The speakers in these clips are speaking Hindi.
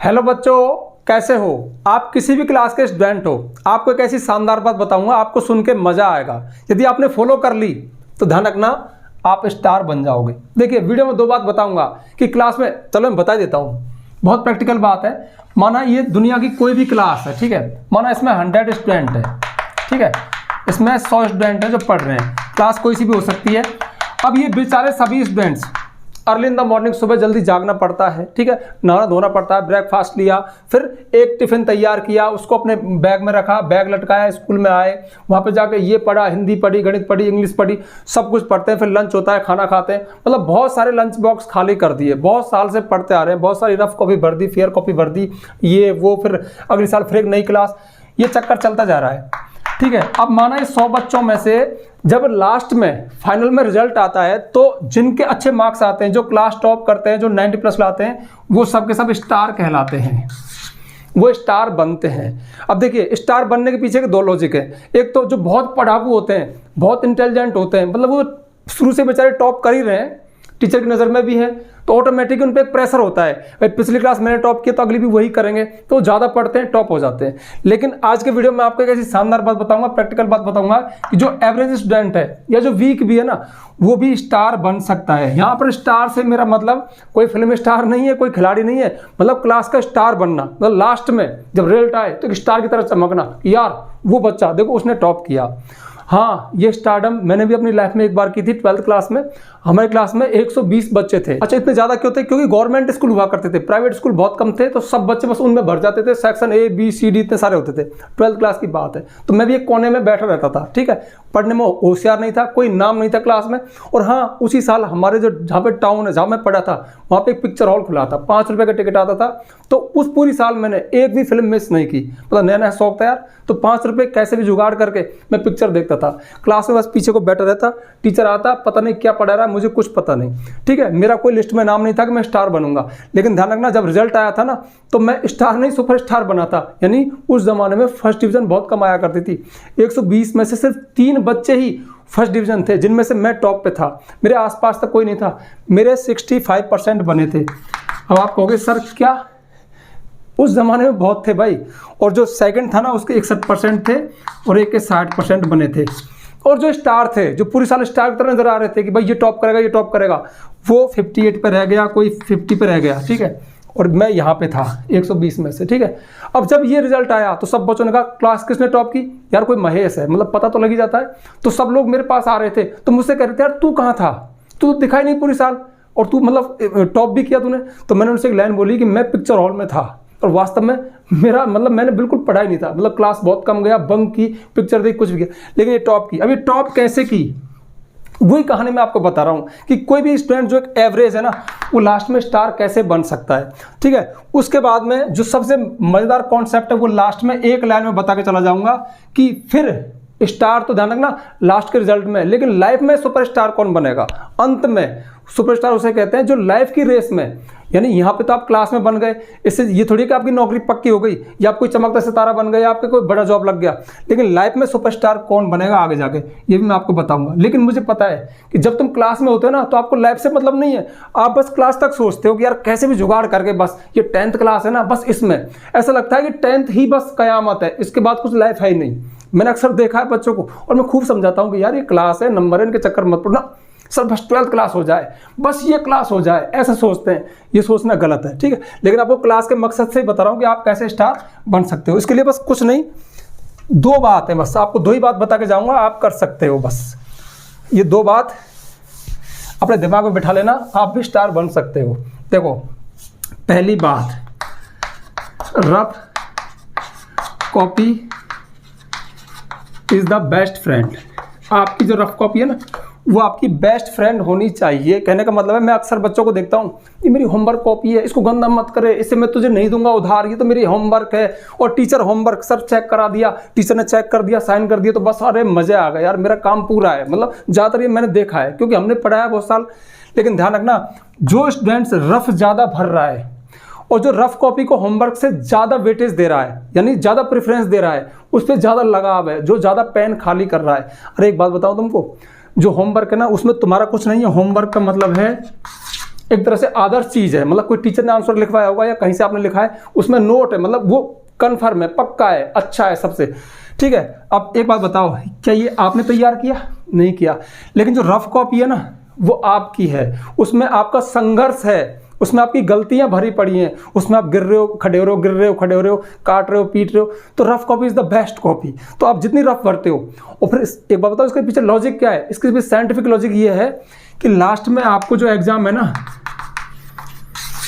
हेलो बच्चों, कैसे हो आप? किसी भी क्लास के स्टूडेंट हो, आपको एक ऐसी शानदार बात बताऊंगा, आपको सुन के मजा आएगा। यदि आपने फॉलो कर ली तो ध्यान रखना, आप स्टार बन जाओगे। देखिए वीडियो में दो बात बताऊंगा कि क्लास में, चलो मैं बता देता हूँ, बहुत प्रैक्टिकल बात है। माना ये दुनिया की कोई भी क्लास है, ठीक है, माना इसमें 100 स्टूडेंट है, ठीक है, इसमें 100 स्टूडेंट है जो पढ़ रहे हैं, क्लास कोई सी भी हो सकती है। अब ये बेचारे सभी students early in the morning, सुबह जल्दी जागना पड़ता है, ठीक है, नहाना धोना पड़ता है, ब्रेकफास्ट लिया, फिर एक टिफिन तैयार किया, उसको अपने बैग में रखा, बैग लटकाया, स्कूल में आए, वहाँ पे जाके ये पढ़ा, हिंदी पढ़ी, गणित पढ़ी, इंग्लिश पढ़ी, सब कुछ पढ़ते हैं, फिर लंच होता है, खाना खाते हैं। मतलब बहुत सारे लंच बॉक्स खाली कर दिए, बहुत साल से पढ़ते आ रहे हैं, बहुत सारी रफ कॉपी भर दी, फेयर कॉपी भर दी, ये वो, फिर अगले साल फिर एक नई क्लास, ये चक्कर चलता जा रहा है, ठीक है। अब माना ये 100 बच्चों में से जब लास्ट में फाइनल में रिजल्ट आता है तो जिनके अच्छे मार्क्स आते हैं, जो क्लास टॉप करते हैं, जो 90+ लाते हैं, वो सब के सब स्टार कहलाते हैं, वो स्टार बनते हैं। अब देखिए स्टार बनने के पीछे के दो लॉजिक है। एक तो जो बहुत पढ़ाकू होते हैं, बहुत इंटेलिजेंट होते हैं, मतलब वो शुरू से बेचारे टॉप कर ही रहे हैं, टीचर की नज़र में भी है, तो ऑटोमेटिक उन पर एक प्रेशर होता है, भाई पिछली क्लास मैंने टॉप किया तो अगली भी वही करेंगे, तो ज़्यादा पढ़ते हैं, टॉप हो जाते हैं। लेकिन आज के वीडियो में आपको एक ऐसी शानदार बात बताऊंगा, प्रैक्टिकल बात बताऊंगा कि जो एवरेज स्टूडेंट है या जो वीक भी है ना, वो भी स्टार बन सकता है। यहाँ पर स्टार से मेरा मतलब कोई फिल्म स्टार नहीं है, कोई खिलाड़ी नहीं है, मतलब क्लास का स्टार बनना, मतलब लास्ट में जब रिजल्ट आए तो एक स्टार की तरह चमकना, यार वो बच्चा देखो उसने टॉप किया। हाँ, ये स्टारडम मैंने भी अपनी लाइफ में एक बार की थी। 12th क्लास में हमारे क्लास में 120 बच्चे थे। अच्छा, इतने ज़्यादा क्यों थे? क्योंकि गवर्नमेंट स्कूल हुआ करते थे, प्राइवेट स्कूल बहुत कम थे, तो सब बच्चे बस उनमें भर जाते थे, section A B C D इतने सारे होते थे। 12th क्लास की बात है, तो मैं भी एक कोने में बैठा रहता था, ठीक है, पढ़ने में होशियार नहीं था, कोई नाम नहीं था क्लास में। और हाँ, उसी साल हमारे जो जहाँ पे टाउन है, जहाँ मैं पढ़ा था, वहाँ पे एक पिक्चर हॉल खुला था, 5 रुपये का टिकट आता था। तो उस पूरी साल मैंने एक भी फिल्म मिस नहीं की, मतलब नया नया शौक था यार, तो 5 रुपये कैसे भी जुगाड़ करके मैं पिक्चर देखता था। क्लास में बस पीछे को बैठा रहता, टीचर आता, पता नहीं क्या पढ़ा रहा है, मुझे कुछ पता नहीं, ठीक है, मेरा कोई लिस्ट में नाम नहीं था कि मैं स्टार बनूंगा। लेकिन ध्यान रखना, जब रिजल्ट आया था ना, तो मैं स्टार नहीं सुपर स्टार बना था। यानी उस जमाने में फर्स्ट डिवीजन बहुत कम आया करती थी। 120 में से सिर्फ 3 बच्चे ही फर्स्ट डिवीजन थे, जिनमें से मैं टॉप पे था। मेरे आसपास तक कोई नहीं था, मेरे 65% बने थे। अब आप कहोगे सर क्या, उस जमाने में बहुत थे भाई। और जो सेकंड था ना, उसके 61% थे और एक के 60% बने थे। और जो स्टार थे, जो पूरी साल स्टार की तरह नजर आ रहे थे कि भाई ये टॉप करेगा, ये टॉप करेगा, वो 58 पे रह गया, कोई 50 पे रह गया, ठीक है, और मैं यहाँ पे था 120 में से, ठीक है। अब जब ये रिजल्ट आया तो सब बच्चों ने कहा क्लास किसने टॉप की? यार कोई महेश है, मतलब पता तो लग ही जाता है। तो सब लोग मेरे पास आ रहे थे, तो मुझसे कह रहे थे यार तू कहाँ था, तू तो दिखाई नहीं पूरी साल, और तू मतलब टॉप भी किया तूने। तो मैंने उनसे एक लाइन बोली कि मैं पिक्चर हॉल में था, और वास्तव में मेरा मतलब मैंने बिल्कुल पढ़ाई नहीं था, मतलब क्लास बहुत कम गया, बंक की, पिक्चर देखी, कुछ भी किया, लेकिन ये टॉप की। अभी टॉप कैसे की, वही कहानी मैं आपको बता रहा हूँ कि कोई भी स्टूडेंट जो एक एवरेज है ना, वो लास्ट में स्टार कैसे बन सकता है, ठीक है। उसके बाद में जो सबसे मज़ेदार कॉन्सेप्ट है वो लास्ट में एक लाइन में बता के चला जाऊँगा कि फिर स्टार तो ध्यान रखना लास्ट के रिजल्ट में, लेकिन लाइफ में सुपरस्टार कौन बनेगा अंत में? सुपरस्टार उसे कहते हैं जो लाइफ की रेस में, यानी यहाँ पे तो आप क्लास में बन गए, इससे ये थोड़ी कि आपकी नौकरी पक्की हो गई या आप कोई चमकता सितारा बन गए या आपके कोई बड़ा जॉब लग गया, लेकिन लाइफ में सुपरस्टार कौन बनेगा आगे जाके, ये भी मैं आपको बताऊंगा। लेकिन मुझे पता है कि जब तुम क्लास में होते हो ना, तो आपको लाइफ से मतलब नहीं है, आप बस क्लास तक सोचते हो कि यार कैसे भी जुगाड़ करके, बस ये 10th क्लास है ना, बस इसमें ऐसा लगता है कि 10th ही बस कयामत है, इसके बाद कुछ लाइफ है ही नहीं। मैंने अक्सर देखा है बच्चों को, और मैं खूब समझाता हूँ कि यार ये क्लास है, नंबर है, इनके चक्कर मत पड़ना, सर बस 12th क्लास हो जाए, बस ये क्लास हो जाए, ऐसा सोचते हैं। ये सोचना गलत है, ठीक है। लेकिन आपको क्लास के मकसद से ही बता रहा हूँ कि आप कैसे स्टार बन सकते हो। इसके लिए बस कुछ नहीं, 2 बात है, बस आपको 2 ही बात बता के जाऊँगा, आप कर सकते हो। बस ये 2 बात अपने दिमाग में बिठा लेना, आप भी स्टार बन सकते हो। देखो, पहली बात, rough copy is the best friend. आपकी जो रफ कॉपी है ना, वो आपकी बेस्ट फ्रेंड होनी चाहिए। कहने का मतलब है, मैं अक्सर बच्चों को देखता हूँ, ये मेरी होमवर्क कॉपी है, इसको गंदा मत करे, इससे मैं तुझे नहीं दूंगा उधार, ये तो मेरी होमवर्क है। और टीचर होमवर्क सर चेक करा दिया, टीचर ने चेक कर दिया, साइन कर दिया, तो बस अरे मजे आ गए यार, मेरा काम पूरा है। मतलब ज़्यादातर ये मैंने देखा है, क्योंकि हमने पढ़ाया बहुत साल। लेकिन ध्यान रखना, जो स्टूडेंट्स रफ ज़्यादा भर रहा है और जो रफ कॉपी को होमवर्क से ज़्यादा वेटेज दे रहा है, यानी ज़्यादा प्रेफरेंस दे रहा है, उस पर ज़्यादा लगाव है, जो ज़्यादा पेन खाली कर रहा है। अरे एक बात बताऊँ तुमको, जो होमवर्क है ना, उसमें तुम्हारा कुछ नहीं है। होमवर्क का मतलब है एक तरह से आदर्श चीज़ है, मतलब कोई टीचर ने आंसर लिखवाया होगा या कहीं से आपने लिखा है, उसमें नोट है, मतलब वो कन्फर्म है, पक्का है, अच्छा है सबसे, ठीक है। अब एक बात बताओ, क्या ये आपने तैयार किया? नहीं किया, लेकिन जो रफ कॉपी है ना वो आपकी है, उसमें आपका संघर्ष है, उसमें आपकी गलतियां भरी पड़ी हैं, उसमें आप गिर रहे हो, खड़े हो रहे हो, गिर रहे हो, खड़े हो रहे हो, काट रहे हो, पीट रहे हो, तो rough copy is the best copy. तो आप जितनी रफ भरते हो, और फिर एक बात बताओ इसके पीछे लॉजिक क्या है? इसके पीछे साइंटिफिक लॉजिक ये है कि लास्ट में आपको जो एग्जाम है ना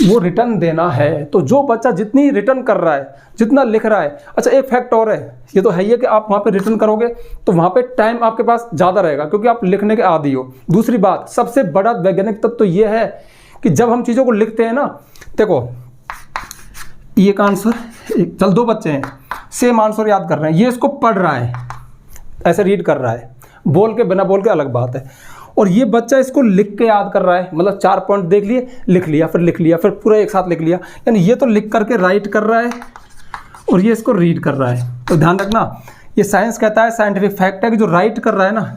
वो रिटर्न देना है, तो जो बच्चा जितनी रिटर्न कर रहा है, जितना लिख रहा है, अच्छा एक फैक्ट और है, ये तो है ही है कि आप वहाँ पे रिटर्न करोगे तो वहाँ पे टाइम आपके पास ज़्यादा रहेगा क्योंकि आप लिखने के आदी हो। दूसरी बात, सबसे बड़ा वैज्ञानिक तत्व तो ये है कि जब हम चीज़ों को लिखते हैं ना, देखो ये का आंसर, चल दो बच्चे हैं सेम आंसर याद कर रहे हैं, ये इसको पढ़ रहा है, ऐसे रीड कर रहा है, बोल के बिना बोल के अलग बात है, और ये बच्चा इसको लिख के याद कर रहा है, मतलब 4 पॉइंट देख लिए, लिख लिया, फिर लिख लिया, फिर पूरा एक साथ लिख लिया, यानी ये तो लिख करके राइट कर रहा है और ये इसको रीड कर रहा है। तो ध्यान रखना, ये साइंस कहता है, साइंटिफिक फैक्ट है कि जो राइट कर रहा है ना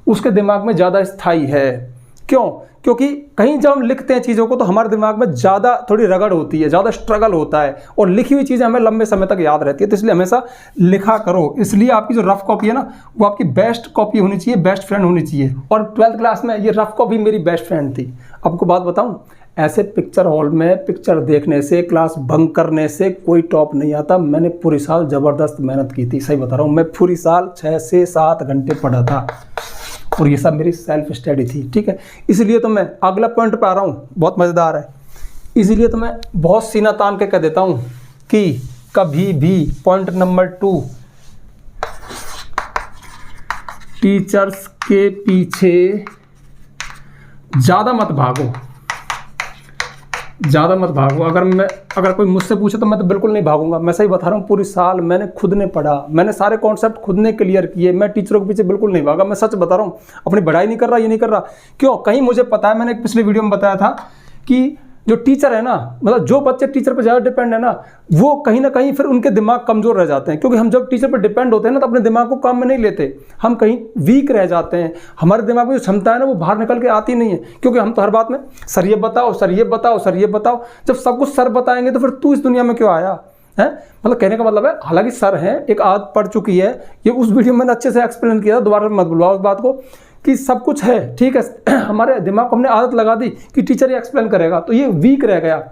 उसके दिमाग में ज़्यादा स्थायी है। क्यों? क्योंकि कहीं जब हम लिखते हैं चीज़ों को तो हमारे दिमाग में ज़्यादा थोड़ी रगड़ होती है, ज़्यादा स्ट्रगल होता है, और लिखी हुई चीज़ें हमें लंबे समय तक याद रहती है, तो इसलिए हमेशा लिखा करो। इसलिए आपकी जो रफ कॉपी है ना वो आपकी बेस्ट कॉपी होनी चाहिए, बेस्ट फ्रेंड होनी चाहिए। और 12th क्लास में ये रफ कॉपी मेरी बेस्ट फ्रेंड थी। आपको बात बताऊँ, ऐसे पिक्चर हॉल में पिक्चर देखने से, क्लास बंक करने से कोई टॉप नहीं आता। मैंने पूरी साल ज़बरदस्त मेहनत की थी, सही बता रहा हूँ, मैं पूरी साल 6 से 7 घंटे पढ़ा था, और ये सब मेरी सेल्फ स्टडी थी, ठीक है। इसलिए तो मैं अगला पॉइंट पे आ रहा हूँ, बहुत मज़ेदार है। इसलिए तो मैं बहुत सीना तान के कह देता हूँ कि कभी भी पॉइंट नंबर 2, टीचर्स के पीछे ज़्यादा मत भागो, ज़्यादा मत भागो। अगर कोई मुझसे पूछे तो मैं तो बिल्कुल नहीं भागूंगा, मैं सही बता रहा हूँ। पूरी साल मैंने खुद ने पढ़ा, मैंने सारे कॉन्सेप्ट खुद ने क्लियर किए, मैं टीचरों के पीछे बिल्कुल नहीं भागा, मैं सच बता रहा हूँ। अपनी बढ़ाई नहीं कर रहा, ये नहीं कर रहा। क्यों? कहीं मुझे पता है, मैंने एक पिछले वीडियो में बताया था कि जो टीचर है ना, मतलब जो बच्चे टीचर पर ज़्यादा डिपेंड है ना, वो कहीं ना कहीं फिर उनके दिमाग कमज़ोर रह जाते हैं। क्योंकि हम जब टीचर पर डिपेंड होते हैं ना तो अपने दिमाग को काम में नहीं लेते, हम कहीं वीक रह जाते हैं। हमारे दिमाग में जो क्षमता है ना वो बाहर निकल के आती नहीं है, क्योंकि हम तो हर बात में सर ये बताओ, सर ये बताओ, सर ये बताओ। जब सब कुछ सर बताएंगे तो फिर तू इस दुनिया में क्यों आया है? मतलब कहने का मतलब है, हालांकि सर हैं, एक आदत पड़ चुकी है, ये उस वीडियो में मैंने अच्छे से एक्सप्लेन किया, दोबारा मत बुलवाओ उस बात को, कि सब कुछ है, ठीक है। हमारे दिमाग को हमने आदत लगा दी कि टीचर ये एक्सप्लेन करेगा, तो ये वीक रह गया।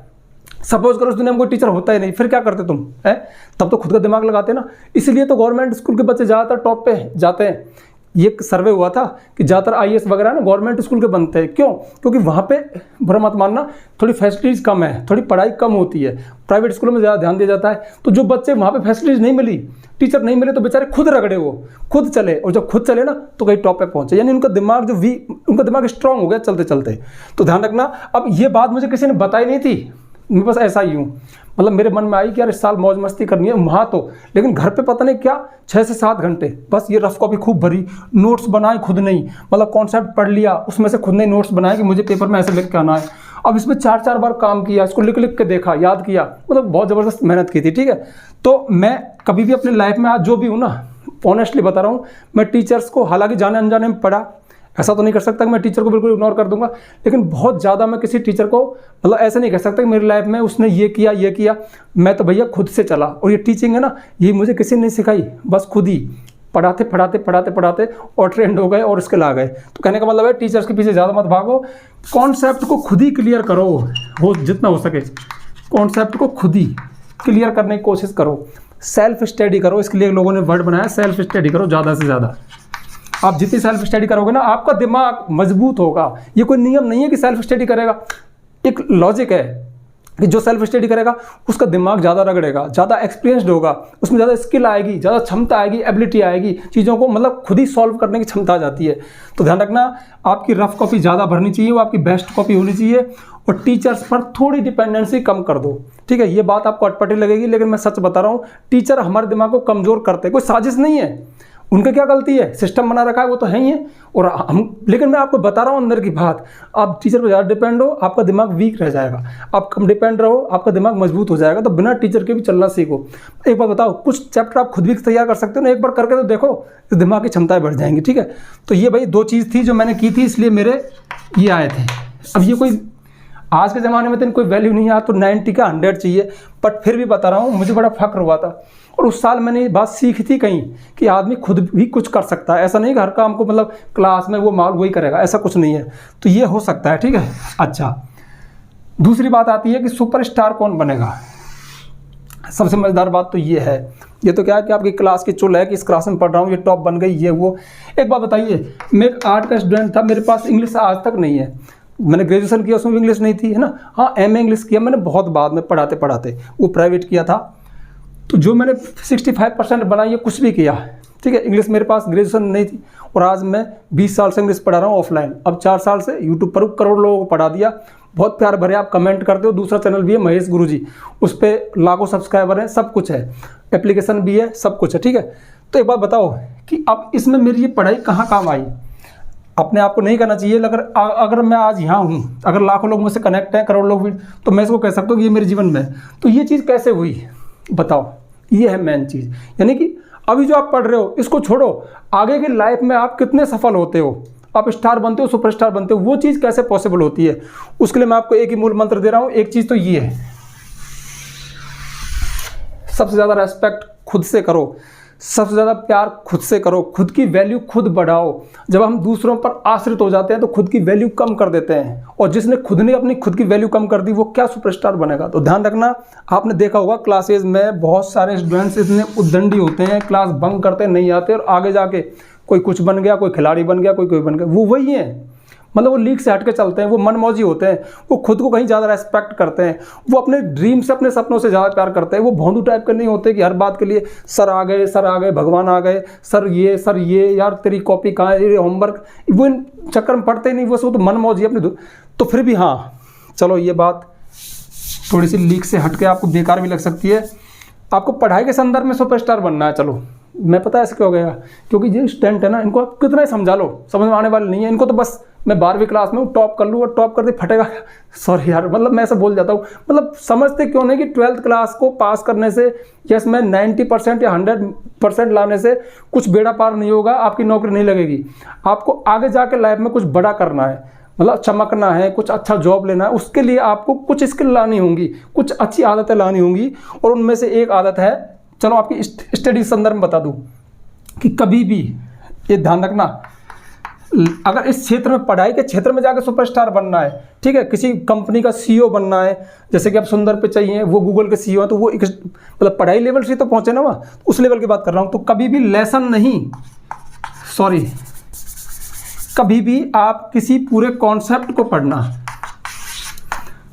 सपोज करो उस दुनिया में कोई टीचर होता ही नहीं, फिर क्या करते तुम है? तब तो खुद का दिमाग लगाते ना। इसलिए तो गवर्नमेंट स्कूल के बच्चे ज़्यादातर टॉप पे जाते हैं। ये सर्वे हुआ था कि ज़्यादातर IAS वगैरह ना गवर्नमेंट स्कूल के बनते हैं। क्यों? क्योंकि वहाँ पे, बुरा मत मानना, थोड़ी फैसिलिटीज़ कम है, थोड़ी पढ़ाई कम होती है, प्राइवेट स्कूलों में ज़्यादा ध्यान दिया जाता है। तो जो बच्चे वहाँ पे फैसिलिटीज़ नहीं मिली, टीचर नहीं मिले, तो बेचारे खुद रगड़े, वो खुद चले, और जब खुद चले ना तो कहीं टॉप पे पहुँचे, यानी उनका दिमाग उनका दिमाग स्ट्रांग हो गया चलते चलते। तो ध्यान रखना। अब ये बात मुझे किसी ने बताई नहीं थी, मैं बस ऐसा ही हूँ, मतलब मेरे मन में आई कि यार इस साल मौज मस्ती करनी है वहाँ तो, लेकिन घर पे पता नहीं क्या 6 से 7 घंटे बस ये रफ कॉपी खूब भरी, नोट्स बनाए खुद नहीं, मतलब कॉन्सेप्ट पढ़ लिया, उसमें से खुद नहीं नोट्स बनाए कि मुझे पेपर में ऐसे लिख के आना है। अब इसमें 4-4 बार काम किया, इसको लिख लिख के देखा, याद किया, मतलब बहुत ज़बरदस्त मेहनत की थी, ठीक है। तो मैं कभी भी अपनी लाइफ में आज जो भी हूँ ना, ऑनेस्टली बता रहा हूँ, मैं टीचर्स को हालांकि जाने अनजाने में पढ़ा, ऐसा तो नहीं कर सकता कि मैं टीचर को बिल्कुल इग्नोर कर दूंगा, लेकिन बहुत ज़्यादा मैं किसी टीचर को, मतलब ऐसे नहीं कह सकता कि मेरी लाइफ में उसने ये किया। मैं तो भैया खुद से चला, और ये टीचिंग है ना, ये मुझे किसी ने नहीं सिखाई, बस खुद ही पढ़ाते और ट्रेंड हो गए और इसके ला गए। तो कहने का मतलब है टीचर्स के पीछे ज़्यादा मत भागो, कॉन्सेप्ट को खुद ही क्लियर करो, हो जितना हो सके कॉन्सेप्ट को खुद ही क्लियर करने की कोशिश करो, सेल्फ स्टडी करो। इसके लिए लोगों ने वर्ड बनाया, सेल्फ स्टडी करो ज़्यादा से ज़्यादा। आप जितनी सेल्फ स्टडी करोगे ना, आपका दिमाग मजबूत होगा। ये कोई नियम नहीं है कि सेल्फ स्टडी करेगा, एक लॉजिक है कि जो सेल्फ स्टडी करेगा उसका दिमाग ज़्यादा रगड़ेगा, ज़्यादा एक्सपीरियंस्ड होगा, उसमें ज़्यादा स्किल आएगी, ज़्यादा क्षमता आएगी, एबिलिटी आएगी, चीज़ों को मतलब खुद ही सॉल्व करने की क्षमता आ जाती है। तो ध्यान रखना, आपकी रफ कॉपी ज़्यादा भरनी चाहिए, वो आपकी बेस्ट कॉपी होनी चाहिए, और टीचर्स पर थोड़ी डिपेंडेंसी कम कर दो, ठीक है। ये बात आपको अटपटी लगेगी, लेकिन मैं सच बता रहा हूँ, टीचर हमारे दिमाग को कमज़ोर करते हैं, कोई साजिश नहीं है, उनका क्या गलती है, सिस्टम बना रखा है, वो तो है ही है। और हम, लेकिन मैं आपको बता रहा हूँ अंदर की बात, आप टीचर पर ज़्यादा डिपेंड हो, आपका दिमाग वीक रह जाएगा, आप कम डिपेंड रहो, आपका दिमाग मजबूत हो जाएगा। तो बिना टीचर के भी चलना सीखो। एक बार बताओ, कुछ चैप्टर आप खुद भी तैयार कर सकते हो ना, एक बार करके तो देखो, तो दिमाग की क्षमताएं बढ़ जाएंगी, ठीक है। तो ये भाई 2 चीज़ थी जो मैंने की थी, इसलिए मेरे ये आए थे। अब ये कोई आज के ज़माने में तो कोई वैल्यू नहीं है, तो 90 का 100 चाहिए। बट फिर भी बता रहा हूँ, मुझे बड़ा फख्र हुआ था। और उस साल मैंने ये बात सीखी थी कहीं कि आदमी खुद भी कुछ कर सकता है। ऐसा नहीं कि हर काम को मतलब क्लास में वो माल वही करेगा, ऐसा कुछ नहीं है। तो ये हो सकता है, ठीक है। अच्छा, दूसरी बात आती है कि सुपरस्टार कौन बनेगा। सबसे मज़ेदार बात तो ये है, ये तो क्या है कि आपकी क्लास की चुल है कि इस क्लास में पढ़ रहा हूँ, ये टॉप बन गई, ये वो। एक बात बताइए, मैं एक आर्ट का स्टूडेंट था, मेरे पास इंग्लिश आज तक नहीं है। मैंने ग्रेजुएशन किया, उसमें भी इंग्लिश नहीं थी, है ना। हाँ, एमए इंग्लिश किया मैंने बहुत बाद में, पढ़ाते पढ़ाते, वो प्राइवेट किया था। तो जो मैंने 65% बनाई, ये कुछ भी किया, ठीक है। इंग्लिश मेरे पास ग्रेजुएशन नहीं थी, और आज मैं 20 साल से इंग्लिश पढ़ा रहा हूँ ऑफलाइन। अब 4 साल से यूट्यूब पर करोड़ लोगों को पढ़ा दिया। बहुत प्यार भरे आप कमेंट करते हो। दूसरा चैनल भी है महेश गुरुजी, उस पर लाखों सब्सक्राइबर हैं, सब कुछ है, एप्लीकेशन भी है, सब कुछ है, ठीक है। तो एक बात बताओ कि अब इसमें मेरी ये पढ़ाई कहाँ काम आई। अपने आप को नहीं करना चाहिए। अगर मैं आज यहाँ हूँ, अगर लाखों लोग मुझसे कनेक्ट हैं, करोड़ लोग भी, तो मैं इसको कह सकता हूँ कि ये मेरे जीवन में है। तो ये चीज़ कैसे हुई बताओ, ये है मेन चीज़। यानी कि अभी जो आप पढ़ रहे हो इसको छोड़ो, आगे की लाइफ में आप कितने सफल होते हो, आप स्टार बनते हो, सुपरस्टार बनते हो, वो चीज़ कैसे पॉसिबल होती है। उसके लिए मैं आपको एक ही मूल मंत्र दे रहा हूँ। एक चीज़ तो ये है, सबसे ज़्यादा रेस्पेक्ट खुद से करो, सबसे ज़्यादा प्यार खुद से करो, खुद की वैल्यू खुद बढ़ाओ। जब हम दूसरों पर आश्रित हो जाते हैं तो खुद की वैल्यू कम कर देते हैं, और जिसने अपनी खुद की वैल्यू कम कर दी वो क्या सुपरस्टार बनेगा। तो ध्यान रखना, आपने देखा होगा क्लासेज में बहुत सारे स्टूडेंट्स इतने उद्दंडी होते हैं, क्लास बंक करते नहीं आते, और आगे जाके कोई कुछ बन गया, कोई खिलाड़ी बन गया, कोई बन गया। वो वही है, मतलब वो लीक से हट के चलते हैं, वो मनमौजी होते हैं, वो खुद को कहीं ज़्यादा रेस्पेक्ट करते हैं, वो अपने ड्रीम से, अपने सपनों से ज़्यादा प्यार करते हैं। वो भोंदू टाइप के नहीं होते कि हर बात के लिए सर आ गए, भगवान आ गए, सर ये यार तेरी कॉपी कहाँ है, ये होमवर्क, वो इन चक्कर में पढ़ते ही नहीं, वो तो मनमौजी अपनी। तो फिर भी हाँ, चलो ये बात थोड़ी सी लीक से हट के आपको बेकार भी लग सकती है। आपको पढ़ाई के संदर्भ में सुपरस्टार बनना है। चलो मैं पता है ऐसे क्यों हो गया, क्योंकि ये स्टूडेंट है ना, इनको आप कितना ही समझा लो, समझ में आने वाले नहीं है। इनको तो बस मैं 12वीं क्लास में हूँ, टॉप कर लूँ, और टॉप कर दे फटेगा। सॉरी यार, मतलब मैं ऐसे बोल जाता हूँ। मतलब समझते क्यों नहीं कि 12th क्लास को पास करने से, यस मैं 90% या 100% लाने से कुछ बेड़ा पार नहीं होगा, आपकी नौकरी नहीं लगेगी। आपको आगे जाके लाइफ में कुछ बड़ा करना है, मतलब चमकना है, कुछ अच्छा जॉब लेना है। उसके लिए आपको कुछ स्किल लानी होंगी, कुछ अच्छी आदतें लानी होंगी, और उनमें से एक आदत है, चलो आपकी स्टडी संदर्भ में बता दूं, कि कभी भी ये ध्यान रखना, अगर इस क्षेत्र में, पढ़ाई के क्षेत्र में जाकर सुपरस्टार बनना है, ठीक है, किसी कंपनी का सीईओ बनना है, जैसे कि आप सुंदर पिचाई हैं, वो गूगल के सीईओ हैं, तो वो एक मतलब पढ़ाई लेवल से तो पहुंचे ना वहाँ, उस लेवल की बात कर रहा हूँ। तो कभी भी लेसन नहीं, सॉरी, कभी भी आप किसी पूरे कॉन्सेप्ट को पढ़ना,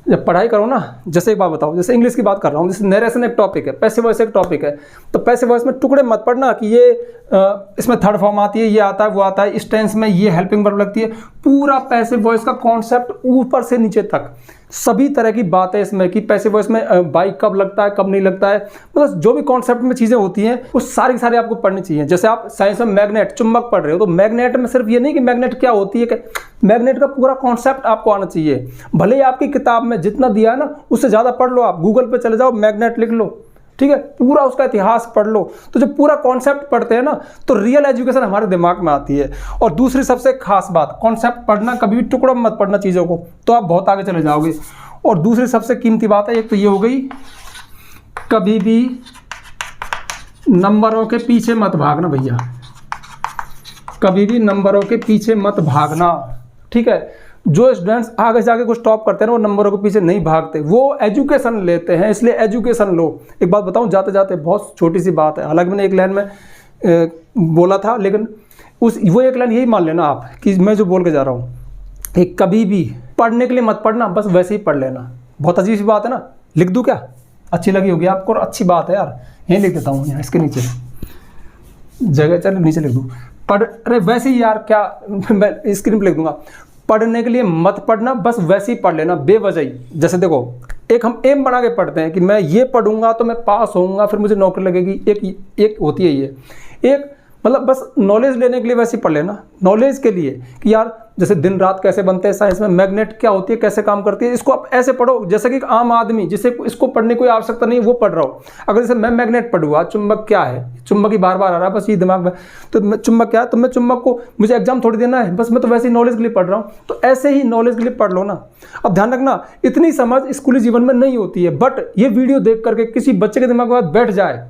जब पढ़ाई करो ना, जैसे एक बात बताओ, जैसे इंग्लिश की बात कर रहा हूँ, जैसे नरेशन एक टॉपिक है, पैसिव वॉइस एक टॉपिक है, तो पैसिव वॉइस में टुकड़े मत पढ़ना कि ये इसमें थर्ड फॉर्म आती है, ये आता है, वो आता है, इस टेंस में ये हेल्पिंग वर्ब लगती है। पूरा पैसिव वॉइस का कॉन्सेप्ट ऊपर से नीचे तक सभी तरह की बातें इसमें, कि पैसिव वॉइस में बाइक कब लगता है, कब नहीं लगता है, मतलब जो भी कॉन्सेप्ट में चीज़ें होती हैं वो सारी सारी आपको पढ़नी चाहिए। जैसे आप साइंस में मैग्नेट, चुंबक पढ़ रहे हो, तो मैग्नेट में सिर्फ ये नहीं कि मैग्नेट क्या होती है, मैग्नेट का पूरा कॉन्सेप्ट आपको आना चाहिए। भले ही आपकी किताब में जितना दिया है ना, उससे ज़्यादा पढ़ लो, आप गूगल पे चले जाओ, मैग्नेट लिख लो, ठीक है, पूरा उसका इतिहास पढ़ लो। तो जब पूरा कॉन्सेप्ट पढ़ते हैं ना, तो रियल एजुकेशन हमारे दिमाग में आती है। और दूसरी सबसे खास बात, कॉन्सेप्ट पढ़ना, कभी भी टुकड़ों में मत पढ़ना चीज़ों को, तो आप बहुत आगे चले जाओगे। और दूसरी सबसे कीमती बात है, एक तो ये हो गई, कभी भी नंबरों के पीछे मत भागना भैया, कभी भी नंबरों के पीछे मत भागना, ठीक है। जो स्टूडेंट्स आगे जाके कुछ टॉप करते हैं ना, वो नंबरों के पीछे नहीं भागते, वो एजुकेशन लेते हैं, इसलिए एजुकेशन लो। एक बात बताऊं जाते जाते, बहुत छोटी सी बात है, हालांकि मैंने एक लाइन में बोला था, लेकिन वो एक लाइन यही मान लेना आप कि मैं जो बोल के जा रहा हूँ, कि कभी भी पढ़ने के लिए मत पढ़ना, बस वैसे ही पढ़ लेना। बहुत अजीब सी बात है ना, लिख दूँ क्या, अच्छी लगी होगी आपको, और अच्छी बात है यार, यहीं लिख देता हूँ, यहाँ इसके नीचे जगह, चल नीचे लिख दूँ, पढ़, अरे वैसे ही यार क्या, मैं स्क्रीन पर लिख दूंगा, पढ़ने के लिए मत पढ़ना, बस वैसे ही पढ़ लेना बेवजह ही। जैसे देखो, एक हम एम बना के पढ़ते हैं कि मैं ये पढ़ूंगा तो मैं पास होऊंगा, फिर मुझे नौकरी लगेगी, एक होती है ये। एक मतलब बस नॉलेज लेने के लिए वैसे ही पढ़ लेना, नॉलेज के लिए कि यार जैसे दिन रात कैसे बनते हैं साइंस में, मैग्नेट क्या होती है, कैसे काम करती है, इसको आप ऐसे पढ़ो जैसे कि एक आम आदमी जिसे इसको पढ़ने की कोई आवश्यकता नहीं वो पढ़ रहा हो। अगर जैसे मैं मैग्नेट पढ़ूंगा, चुंबक क्या है, चुंबक ही बार बार आ रहा है बस ये दिमाग में, तो चुंबक क्या है, तो मैं चुंबक को मुझे एग्जाम थोड़ी देना है, बस मैं तो वैसे ही नॉलेज के लिए पढ़ रहा हूँ। तो ऐसे ही नॉलेज के लिए पढ़ लो ना। अब ध्यान रखना, इतनी समझ स्कूली जीवन में नहीं होती है, बट ये वीडियो देख करके किसी बच्चे के दिमाग में बैठ जाए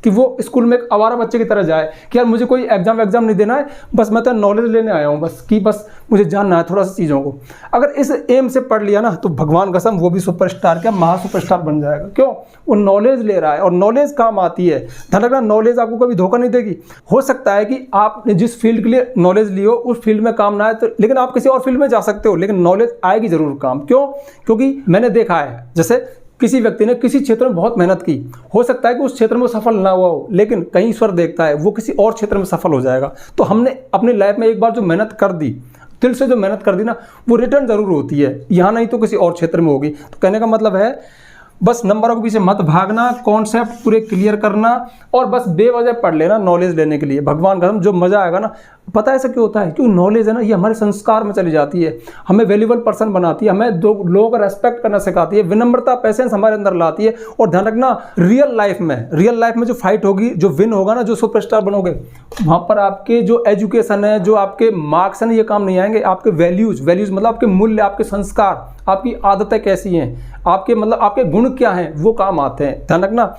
कि वो स्कूल में एक आवारा बच्चे की तरह जाए कि यार मुझे कोई एग्जाम नहीं देना है, बस मैं तो नॉलेज लेने आया हूँ, बस मुझे जानना है थोड़ा सा चीज़ों को। अगर इस एम से पढ़ लिया ना तो भगवान कसम वो भी सुपरस्टार क्या महा सुपरस्टार बन जाएगा। क्यों? वो नॉलेज ले रहा है और नॉलेज काम आती है। ध्यान रखना, नॉलेज आपको कभी धोखा नहीं देगी। हो सकता है कि आपने जिस फील्ड के लिए नॉलेज ली हो उस फील्ड में काम ना आए, तो लेकिन आप किसी और फील्ड में जा सकते हो, लेकिन नॉलेज आएगी जरूर काम। क्यों? क्योंकि मैंने देखा है जैसे किसी व्यक्ति ने किसी क्षेत्र में बहुत मेहनत की, हो सकता है कि उस क्षेत्र में सफल ना हुआ हो, लेकिन कहीं ईश्वर देखता है वो किसी और क्षेत्र में सफल हो जाएगा। तो हमने अपनी लाइफ में एक बार जो मेहनत कर दी, दिल से जो मेहनत कर दी ना, वो रिटर्न जरूर होती है, यहाँ नहीं तो किसी और क्षेत्र में होगी। तो कहने का मतलब है बस नंबरों के पीछे मत भागना, कॉन्सेप्ट पूरे क्लियर करना और बस बेवजह पढ़ लेना नॉलेज लेने के लिए। भगवान कसम जो मज़ा आएगा ना, पता है ऐसा क्यों होता है? क्योंकि नॉलेज है ना, ये हमारे संस्कार में चली जाती है, हमें वैल्यूबल पर्सन बनाती है, हमें दो लोगों का रेस्पेक्ट करना सिखाती है, विनम्रता पैसेंस हमारे अंदर लाती है। और ध्यान रखना, रियल लाइफ में जो फाइट होगी, जो विन होगा ना, जो सुपरस्टार बनोगे, वहाँ पर आपके जो एजुकेशन है, जो आपके मार्क्स हैं, ये काम नहीं आएंगे। आपके वैल्यूज मतलब आपके मूल्य, आपके संस्कार, आपकी आदतें कैसी हैं, आपके मतलब आपके गुण क्या हैं, वो काम आते हैं। ध्यान रखना,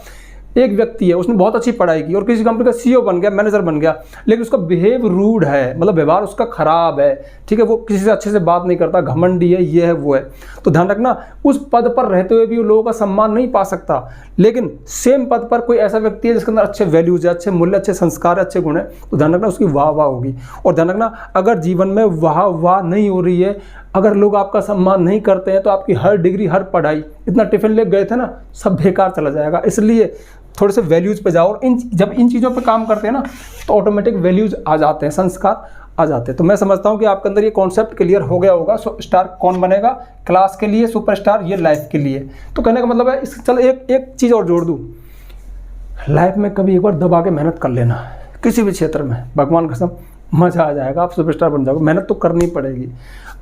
एक व्यक्ति है उसने बहुत अच्छी पढ़ाई की और किसी कंपनी का सीईओ बन गया, मैनेजर बन गया, लेकिन उसका बिहेव रूड है, मतलब व्यवहार उसका खराब है, ठीक है, वो किसी से अच्छे से बात नहीं करता, घमंडी है, ये है वो है। तो ध्यान रखना, उस पद पर रहते हुए भी वो लोगों का सम्मान नहीं पा सकता। लेकिन सेम पद पर कोई ऐसा व्यक्ति है जिसके अंदर अच्छे वैल्यूज है, अच्छे मूल्य, अच्छे संस्कार, अच्छे गुण है, तो ध्यान रखना उसकी वाह वाह होगी। और ध्यान रखना, अगर जीवन में वाह वाह नहीं हो रही है, अगर लोग आपका सम्मान नहीं करते हैं, तो आपकी हर डिग्री, हर पढ़ाई, इतना टिफिन ले गए थे ना, सब बेकार चला जाएगा। इसलिए थोड़े से वैल्यूज़ पे जाओ और जब इन चीज़ों पे काम करते हैं ना, तो ऑटोमेटिक वैल्यूज़ आ जाते हैं, संस्कार आ जाते हैं। तो मैं समझता हूँ कि आपके अंदर ये कॉन्सेप्ट क्लियर हो गया होगा। स्टार कौन बनेगा क्लास के लिए, सुपरस्टार ये लाइफ के लिए। तो कहने का मतलब है, चल एक चीज़ और जोड़ दूँ, लाइफ में कभी एक बार दबा के मेहनत कर लेना, किसी भी क्षेत्र में, भगवान कसम मज़ा आ जाएगा, आप सुपरस्टार बन जाओगे। मेहनत तो करनी पड़ेगी।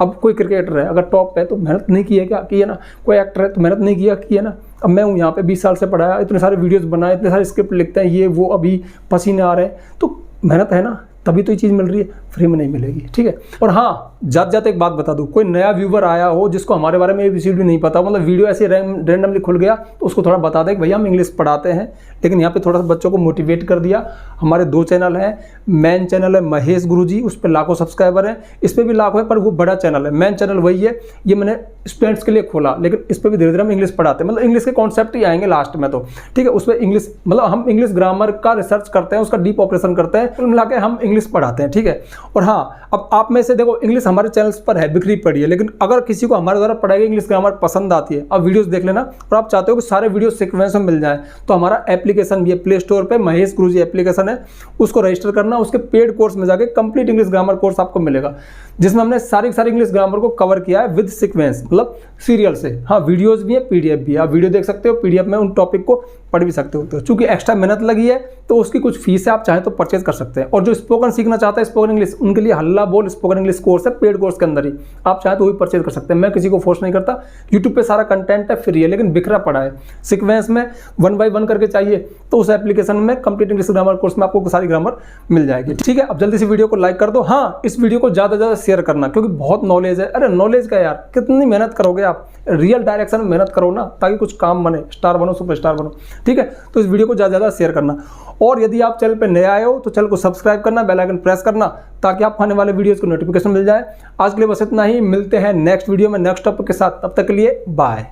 अब कोई क्रिकेटर है, अगर टॉप पे, तो मेहनत नहीं की है क्या? की है ना। कोई एक्टर है तो मेहनत नहीं किया, की है ना। अब मैं हूँ यहाँ पे 20 साल से पढ़ाया, इतने सारे वीडियोस बनाए, इतने सारे स्क्रिप्ट लिखते हैं, ये वो, अभी पसीने आ रहे हैं, तो मेहनत है ना, तभी तो ये चीज़ मिल रही है, फ्री में नहीं मिलेगी, ठीक है। और हाँ, जाते जाते एक बात बता दूँ, कोई नया व्यूवर आया हो जिसको हमारे बारे में ABCD भी नहीं पता, मतलब वीडियो ऐसे रैंडमली खुल गया, तो उसको थोड़ा बता दें कि भैया हम इंग्लिश पढ़ाते हैं, लेकिन यहाँ पे थोड़ा सा बच्चों को मोटिवेट कर दिया। हमारे 2 चैनल हैं, मेन चैनल है महेश गुरुजी, उस पर लाखों सब्सक्राइबर हैं, इस पर भी लाखों है, पर वो बड़ा चैनल है। मेन चैनल वही है, ये मैंने स्टूडेंट्स के लिए खोला, लेकिन इस पर भी धीरे धीरे हम इंग्लिश पढ़ाते हैं, मतलब इंग्लिश के कॉन्सेप्ट ही आएंगे लास्ट में, तो ठीक है। उस पर इंग्लिश, मतलब हम इंग्लिश ग्रामर का रिसर्च करते हैं, उसका डीप ऑपरेशन करते हैं, कुल मिला के हम इंग्लिश पढ़ाते हैं, ठीक है। और हाँ, अब आप में से देखो, इंग्लिश हमारे चैनल्स पर है, बिखरी पड़ी है, लेकिन अगर किसी को हमारे द्वारा पढ़ाई गई इंग्लिश ग्रामर पसंद आती है, अब वीडियोस देख लेना, और आप चाहते हो कि सारे वीडियो सीक्वेंस में मिल जाए, तो हमारा एप्लीकेशन भी है, प्ले स्टोर पे महेश गुरुजी एप्लीकेशन है, उसको रजिस्टर करना, उसके पेड कोर्स में जाके कंप्लीट इंग्लिश ग्रामर कोर्स आपको मिलेगा, जिसमें हमने सारी इंग्लिश ग्रामर को कवर किया है विद सीक्वेंस, मतलब सीरियल से। हाँ, वीडियोस भी है, PDF भी है, आप वीडियो देख सकते हो, PDF में उन टॉपिक को पढ़ भी सकते हो। तो चूंकि एक्स्ट्रा मेहनत लगी है, तो उसकी कुछ फीस है, आप चाहें तो परचेज कर सकते हैं। और जो स्पोकन सीखना चाहता है, स्पोकन इंग्लिश, उनके लिए हल्ला बोल स्पोकन इंग्लिश कोर्स है, पेड कोर्स के अंदर ही, आप चाहें तो वही परचेज कर सकते हैं। मैं किसी को फोर्स नहीं करता, यूट्यूब पे सारा कंटेंट है, फ्री है, लेकिन बिखरा पड़ा है। सीक्वेंस में 1 by 1 करके चाहिए, तो उस एप्लीकेशन में कंप्लीट इंग्लिश ग्रामर कोर्स में आपको सारी ग्रामर मिल जाएगी, ठीक है। अब जल्दी से वीडियो को लाइक कर दो। हाँ, इस वीडियो को ज़्यादा से ज़्यादा शेयर करना, क्योंकि बहुत नॉलेज है। अरे नॉलेज का यार, कितनी मेहनत करोगे आप, रियल डायरेक्शन में मेहनत करो ना, ताकि कुछ काम बने, स्टार बनो, सुपरस्टार बनो, ठीक है। तो इस वीडियो को ज़्यादा से ज़्यादा शेयर करना, और यदि आप चैनल पे नए आए हो तो चैनल को सब्सक्राइब करना, बेल आइकन प्रेस करना, ताकि आपको आने वाले वीडियोस को नोटिफिकेशन मिल जाए। आज के लिए बस इतना ही, मिलते हैं नेक्स्ट वीडियो में नेक्स्ट टॉपिक के साथ, तब तक के लिए बाय।